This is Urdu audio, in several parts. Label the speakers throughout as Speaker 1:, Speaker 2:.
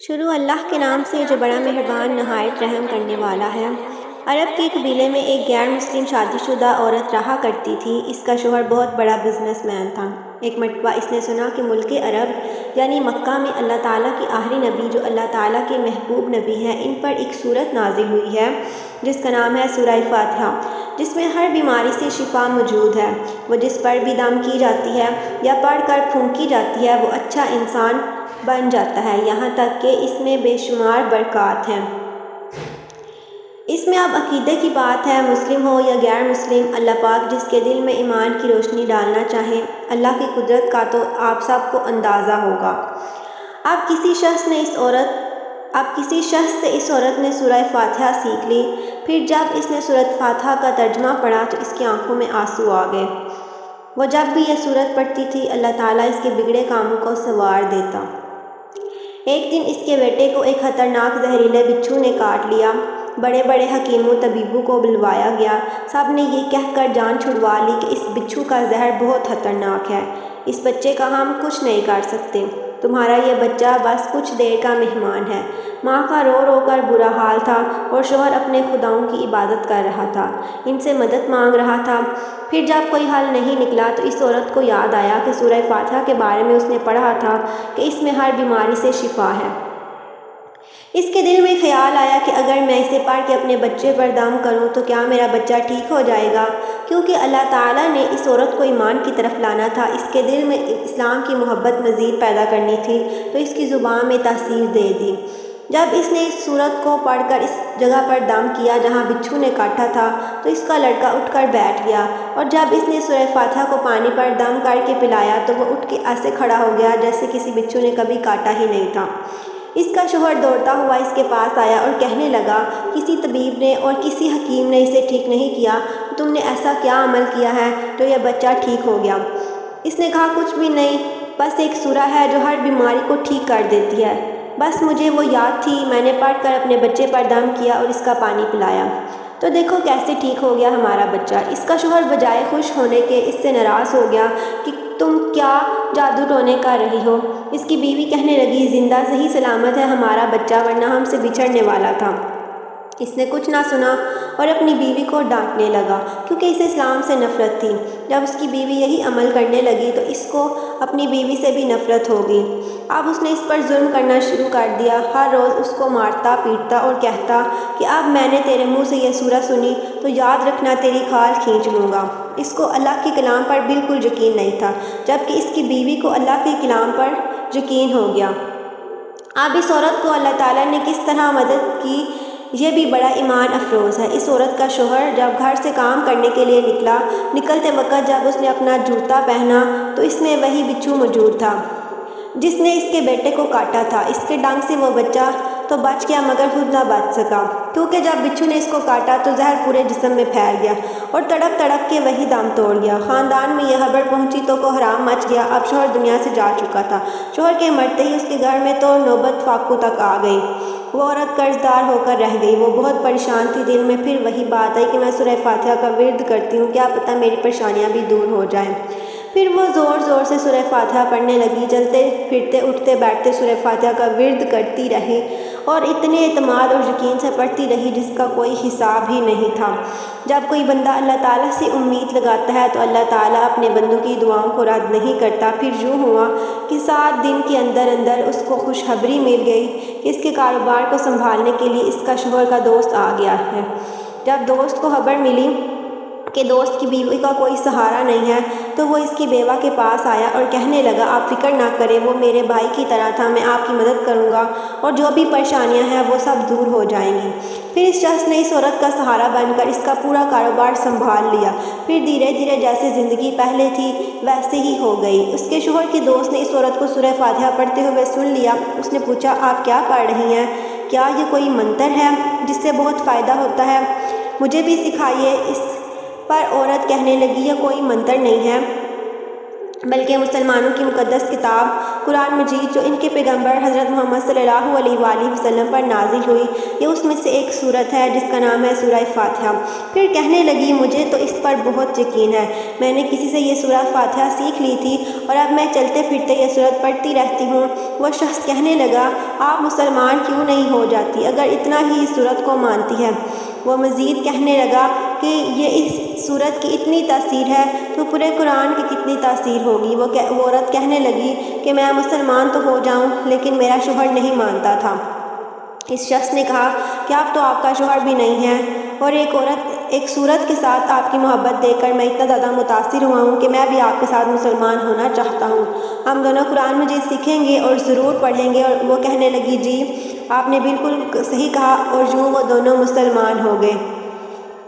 Speaker 1: شروع اللہ کے نام سے جو بڑا مہربان نہایت رحم کرنے والا ہے۔ عرب کے قبیلے میں ایک غیر مسلم شادی شدہ عورت رہا کرتی تھی۔ اس کا شوہر بہت بڑا بزنس مین تھا۔ ایک مرتبہ اس نے سنا کہ ملک عرب یعنی مکہ میں اللہ تعالیٰ کے آخری نبی جو اللہ تعالیٰ کے محبوب نبی ہیں، ان پر ایک سورت نازل ہوئی ہے جس کا نام ہے سورہ فاتحہ، جس میں ہر بیماری سے شفا موجود ہے۔ وہ جس پر بھی دم کی جاتی ہے یا پڑھ کر پھونکی جاتی ہے وہ اچھا انسان بن جاتا ہے، یہاں تک کہ اس میں بے شمار برکات ہیں۔ اس میں اب عقیدے کی بات ہے، مسلم ہو یا غیر مسلم، اللہ پاک جس کے دل میں ایمان کی روشنی ڈالنا چاہیں، اللہ کی قدرت کا تو آپ سب کو اندازہ ہوگا۔ اب کسی شخص سے اس عورت نے سورہ فاتحہ سیکھ لی۔ پھر جب اس نے سورہ فاتحہ کا ترجمہ پڑھا تو اس کی آنکھوں میں آنسو آ گئے۔ وہ جب بھی یہ سورت پڑھتی تھی اللہ تعالیٰ اس کے بگڑے کاموں کو سنوار دیتا۔ ایک دن اس کے بیٹے کو ایک خطرناک زہریلے بچھو نے کاٹ لیا۔ بڑے بڑے حکیموں طبیبوں کو بلوایا گیا۔ سب نے یہ کہہ کر جان چھڑوا لی کہ اس بچھو کا زہر بہت خطرناک ہے، اس بچے کا ہم کچھ نہیں کر سکتے، تمہارا یہ بچہ بس کچھ دیر کا مہمان ہے۔ ماں کا رو رو کر برا حال تھا اور شوہر اپنے خداؤں کی عبادت کر رہا تھا، ان سے مدد مانگ رہا تھا۔ پھر جب کوئی حل نہیں نکلا تو اس عورت کو یاد آیا کہ سورہ فاتحہ کے بارے میں اس نے پڑھا تھا کہ اس میں ہر بیماری سے شفا ہے۔ اس کے دل میں خیال آیا کہ اگر میں اسے پڑھ کے اپنے بچے پر دم کروں تو کیا میرا بچہ ٹھیک ہو جائے گا؟ کیونکہ اللہ تعالیٰ نے اس عورت کو ایمان کی طرف لانا تھا، اس کے دل میں اسلام کی محبت مزید پیدا کرنی تھی، تو اس کی زبان میں تاثیر دے دی۔ جب اس نے اس سورت کو پڑھ کر اس جگہ پر دم کیا جہاں بچھو نے کاٹا تھا تو اس کا لڑکا اٹھ کر بیٹھ گیا، اور جب اس نے سورہ فاتحہ کو پانی پر دم کر کے پلایا تو وہ اٹھ کے ایسے کھڑا ہو گیا جیسے کسی بچھو نے کبھی کاٹا ہی نہیں تھا۔ اس کا شوہر دوڑتا ہوا اس کے پاس آیا اور کہنے لگا، کسی طبیب نے اور کسی حکیم نے اسے ٹھیک نہیں کیا، تم نے ایسا کیا عمل کیا ہے جو یہ بچہ ٹھیک ہو گیا؟ اس نے کہا، کچھ بھی نہیں، بس ایک سورہ ہے جو ہر بیماری کو ٹھیک کر دیتی ہے، بس مجھے وہ یاد تھی، میں نے پڑھ کر اپنے بچے پر دم کیا اور اس کا پانی پلایا، تو دیکھو کیسے ٹھیک ہو گیا ہمارا بچہ۔ اس کا شوہر بجائے خوش ہونے کے اس سے ناراض ہو گیا کہ تم کیا جادو ٹونے کر رہی ہو۔ اس کی بیوی کہنے لگی، زندہ صحیح سلامت ہے ہمارا بچہ، ورنہ ہم سے بچھڑنے والا تھا۔ اس نے کچھ نہ سنا اور اپنی بیوی کو ڈانٹنے لگا کیونکہ اسے اسلام سے نفرت تھی۔ جب اس کی بیوی یہی عمل کرنے لگی تو اس کو اپنی بیوی سے بھی نفرت ہو گئی۔ اب اس نے اس پر ظلم کرنا شروع کر دیا، ہر روز اس کو مارتا پیٹتا اور کہتا کہ اب میں نے تیرے منہ سے یہ سورہ سنی تو یاد رکھنا تیری کھال کھینچ لوں گا۔ اس کو اللہ کے کلام پر بالکل یقین نہیں تھا، جبکہ اس کی بیوی کو اللہ کے کلام پر یقین ہو گیا۔ اب اس عورت کو اللہ تعالیٰ نے کس طرح مدد کی، یہ بھی بڑا ایمان افروز ہے۔ اس عورت کا شوہر جب گھر سے کام کرنے کے لیے نکلتے وقت جب اس نے اپنا جوتا پہنا تو اس میں وہی بچھو موجود تھا جس نے اس کے بیٹے کو کاٹا تھا۔ اس کے ڈنگ سے وہ بچہ تو بچ گیا مگر خود نہ بچ سکا، کیونکہ جب بچھو نے اس کو کاٹا تو زہر پورے جسم میں پھیل گیا اور تڑپ تڑپ کے وہی دم توڑ گیا۔ خاندان میں یہ خبر پہنچی تو کوہرام مچ گیا۔ اب شوہر دنیا سے جا چکا تھا۔ شوہر کے مرتے ہی اس کے گھر میں تو نوبت فاقوں تک آ گئی۔ وہ عورت قرض دار ہو کر رہ گئی۔ وہ بہت پریشان تھی، دل میں پھر وہی بات آئی کہ میں سورہ فاتحہ کا ورد کرتی ہوں، کیا پتہ میری پریشانیاں بھی دور ہو جائیں۔ پھر وہ زور زور سے سورہ فاتحہ پڑھنے لگی، چلتے پھرتے اٹھتے بیٹھتے سورہ فاتحہ کا ورد کرتی رہی اور اتنے اعتماد اور یقین سے پڑھتی رہی جس کا کوئی حساب ہی نہیں تھا۔ جب کوئی بندہ اللہ تعالیٰ سے امید لگاتا ہے تو اللہ تعالیٰ اپنے بندوں کی دعاؤں کو رد نہیں کرتا۔ پھر یوں ہوا کہ 7 دن کے اندر اندر اس کو خوشخبری مل گئی کہ اس کے کاروبار کو سنبھالنے کے لیے اس کا شوہر کا دوست آ گیا ہے۔ جب دوست کو خبر ملی کہ دوست کی بیوی کا کوئی سہارا نہیں ہے تو وہ اس کی بیوہ کے پاس آیا اور کہنے لگا، آپ فکر نہ کریں، وہ میرے بھائی کی طرح تھا، میں آپ کی مدد کروں گا اور جو بھی پریشانیاں ہیں وہ سب دور ہو جائیں گی۔ پھر اس شخص نے اس عورت کا سہارا بن کر اس کا پورا کاروبار سنبھال لیا۔ پھر دھیرے دھیرے جیسے زندگی پہلے تھی ویسے ہی ہو گئی۔ اس کے شوہر کے دوست نے اس عورت کو سورہ فاتحہ پڑھتے ہوئے سن لیا۔ اس نے پوچھا، آپ کیا پڑھ رہی ہیں؟ کیا یہ کوئی منتر ہے جس سے بہت فائدہ ہوتا ہے؟ مجھے بھی سکھائیے۔ اس پر عورت کہنے لگی، یہ کوئی منتر نہیں ہے بلکہ مسلمانوں کی مقدس کتاب قرآن مجید جو ان کے پیغمبر حضرت محمد صلی اللہ علیہ وآلہ وسلم پر نازل ہوئی، یہ اس میں سے ایک سورت ہے جس کا نام ہے سورہ فاتحہ۔ پھر کہنے لگی، مجھے تو اس پر بہت یقین ہے، میں نے کسی سے یہ سورہ فاتحہ سیکھ لی تھی اور اب میں چلتے پھرتے یہ صورت پڑھتی رہتی ہوں۔ وہ شخص کہنے لگا، آپ مسلمان کیوں نہیں ہو جاتی اگر اتنا ہی اس صورت کو مانتی ہے؟ وہ مزید کہنے لگا کہ یہ اس صورت کی اتنی تاثیر ہے تو پورے قرآن کی کتنی تاثیر ہوگی۔ وہ عورت کہنے لگی کہ میں مسلمان تو ہو جاؤں لیکن میرا شوہر نہیں مانتا تھا۔ اس شخص نے کہا کہ اب تو آپ کا شوہر بھی نہیں ہے، اور ایک صورت کے ساتھ آپ کی محبت دیکھ کر میں اتنا زیادہ متاثر ہوا ہوں کہ میں بھی آپ کے ساتھ مسلمان ہونا چاہتا ہوں۔ ہم دونوں قرآن مجید سیکھیں گے اور ضرور پڑھیں گے۔ اور وہ کہنے لگی، جی آپ نے بالکل صحیح کہا، اور یوں وہ دونوں مسلمان ہو گئے۔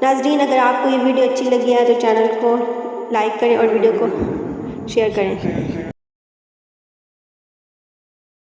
Speaker 1: ناظرین، اگر آپ کو یہ ویڈیو اچھی لگی ہے تو چینل کو لائک کریں اور ویڈیو کو شیئر کریں۔